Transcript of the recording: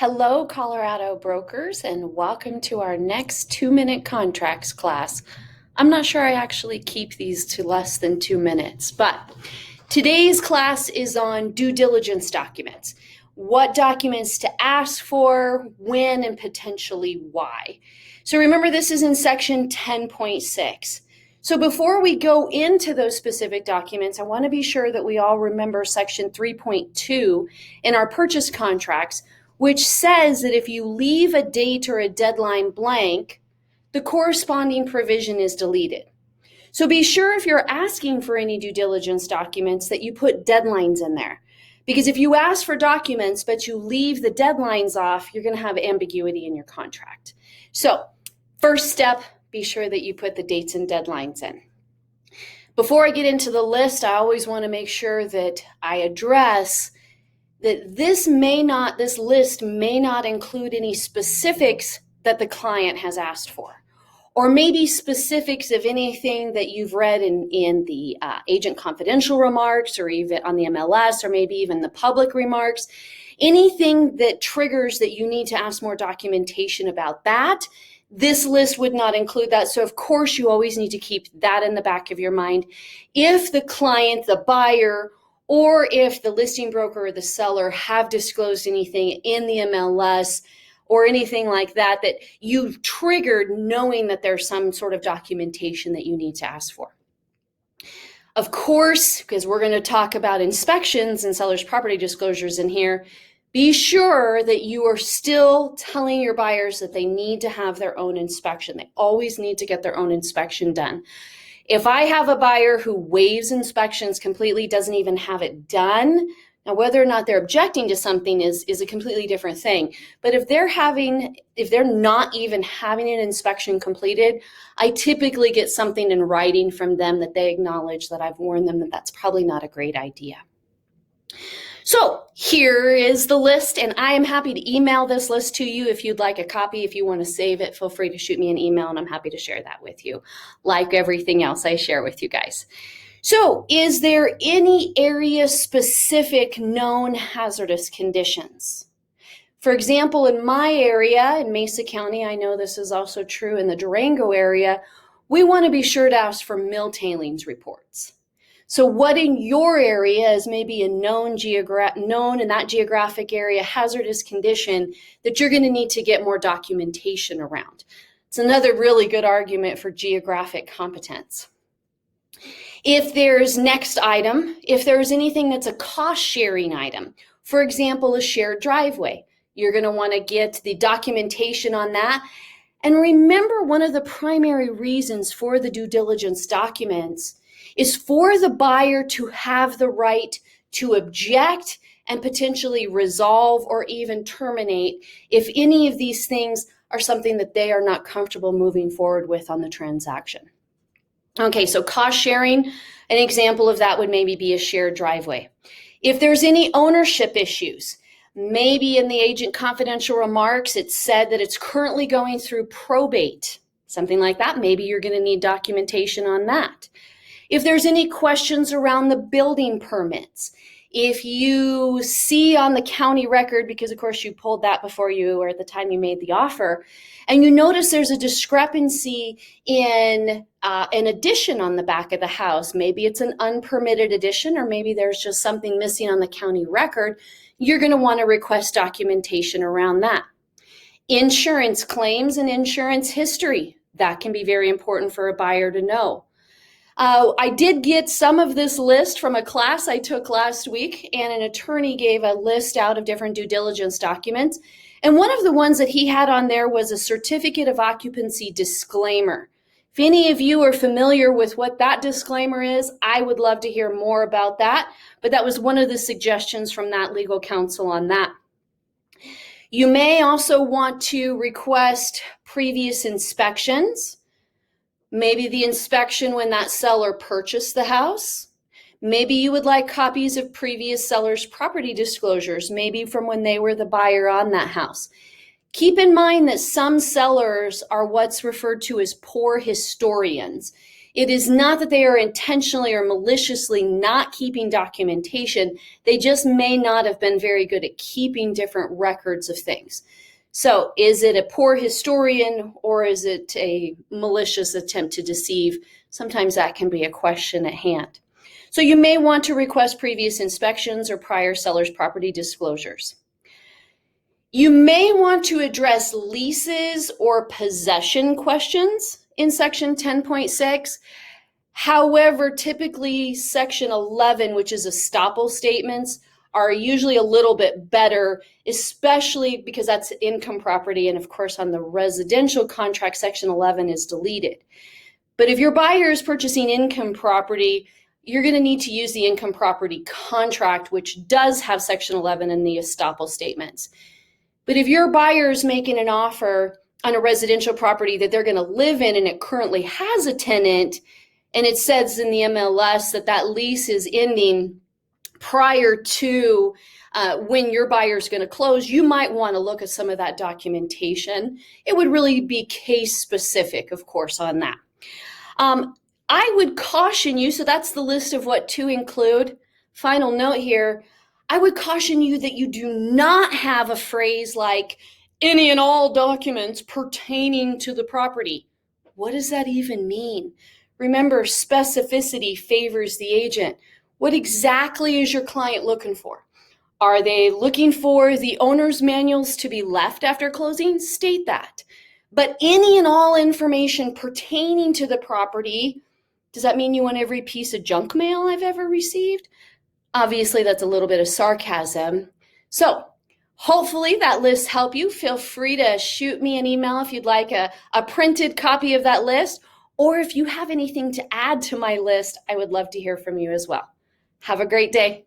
Hello, Colorado brokers, and welcome to our next 2-minute contracts class. I'm not sure I actually keep these to less than 2 minutes, but today's class is on due diligence documents. What documents to ask for, when, and potentially why. So remember, this is in section 10.6. So before we go into those specific documents, I want to be sure that we all remember section 3.2 in our purchase contracts, which says that if you leave a date or a deadline blank, the corresponding provision is deleted. So be sure if you're asking for any due diligence documents that you put deadlines in there. Because if you ask for documents but you leave the deadlines off, you're going to have ambiguity in your contract. So first step, be sure that you put the dates and deadlines in. Before I get into the list, I always want to make sure that I address that this list may not include any specifics that the client has asked for, or maybe specifics of anything that you've read in the agent confidential remarks, or even on the MLS, or maybe even the public remarks. Anything that triggers that you need to ask more documentation about that, this list would not include that. So of course you always need to keep that in the back of your mind. If the client, the buyer, or if the listing broker or the seller have disclosed anything in the MLS or anything like that, that you've triggered knowing that there's some sort of documentation that you need to ask for. Of course, because we're going to talk about inspections and seller's property disclosures in here, be sure that you are still telling your buyers that they need to have their own inspection. They always need to get their own inspection done. If I have a buyer who waives inspections completely, doesn't even have it done, now whether or not they're objecting to something is a completely different thing. But if they're not even having an inspection completed, I typically get something in writing from them that they acknowledge that I've warned them that that's probably not a great idea. So here is the list, and I am happy to email this list to you if you'd like a copy. If you want to save it, feel free to shoot me an email, and I'm happy to share that with you, like everything else I share with you guys. So is there any area-specific known hazardous conditions? For example, in my area, in Mesa County, I know this is also true in the Durango area, we want to be sure to ask for mill tailings reports. So what in your area is maybe a known in that geographic area hazardous condition that you're going to need to get more documentation around? It's another really good argument for geographic competence. If there's anything that's a cost sharing item, for example, a shared driveway, you're going to want to get the documentation on that. And remember, one of the primary reasons for the due diligence documents is for the buyer to have the right to object and potentially resolve or even terminate if any of these things are something that they are not comfortable moving forward with on the transaction. Okay, so cost sharing, an example of that would maybe be a shared driveway. If there's any ownership issues, maybe in the agent confidential remarks, it said that it's currently going through probate, something like that. Maybe you're going to need documentation on that. If there's any questions around the building permits, if you see on the county record, because of course you pulled that before you or at the time you made the offer, and you notice there's a discrepancy in an addition on the back of the house, maybe it's an unpermitted addition, or maybe there's just something missing on the county record, you're going to want to request documentation around that. Insurance claims and insurance history, that can be very important for a buyer to know. I did get some of this list from a class I took last week, and an attorney gave a list out of different due diligence documents. And one of the ones that he had on there was a certificate of occupancy disclaimer. If any of you are familiar with what that disclaimer is, I would love to hear more about that. But that was one of the suggestions from that legal counsel on that. You may also want to request previous inspections. Maybe the inspection when that seller purchased the house. Maybe you would like copies of previous sellers' property disclosures, maybe from when they were the buyer on that house. Keep in mind that some sellers are what's referred to as poor historians. It is not that they are intentionally or maliciously not keeping documentation. They just may not have been very good at keeping different records of things. So is it a poor historian or is it a malicious attempt to deceive? Sometimes that can be a question at hand. So you may want to request previous inspections or prior seller's property disclosures. You may want to address leases or possession questions in section 10.6. However, typically section 11, which is estoppel statements, are usually a little bit better, especially because that's income property. And of course, on the residential contract, section 11 is deleted. But if your buyer is purchasing income property, you're going to need to use the income property contract, which does have section 11 in the estoppel statements. But if your buyer is making an offer on a residential property that they're going to live in and it currently has a tenant, and it says in the MLS that that lease is ending prior to when your buyer is going to close, you might want to look at some of that documentation. It would really be case specific, of course, on that. I would caution you, so that's the list of what to include. Final note here, I would caution you that you do not have a phrase like any and all documents pertaining to the property. What does that even mean? Remember, specificity favors the agent. What exactly is your client looking for? Are they looking for the owner's manuals to be left after closing? State that. But any and all information pertaining to the property, does that mean you want every piece of junk mail I've ever received? Obviously, that's a little bit of sarcasm. So hopefully that list helped you. Feel free to shoot me an email if you'd like a printed copy of that list, or if you have anything to add to my list, I would love to hear from you as well. Have a great day.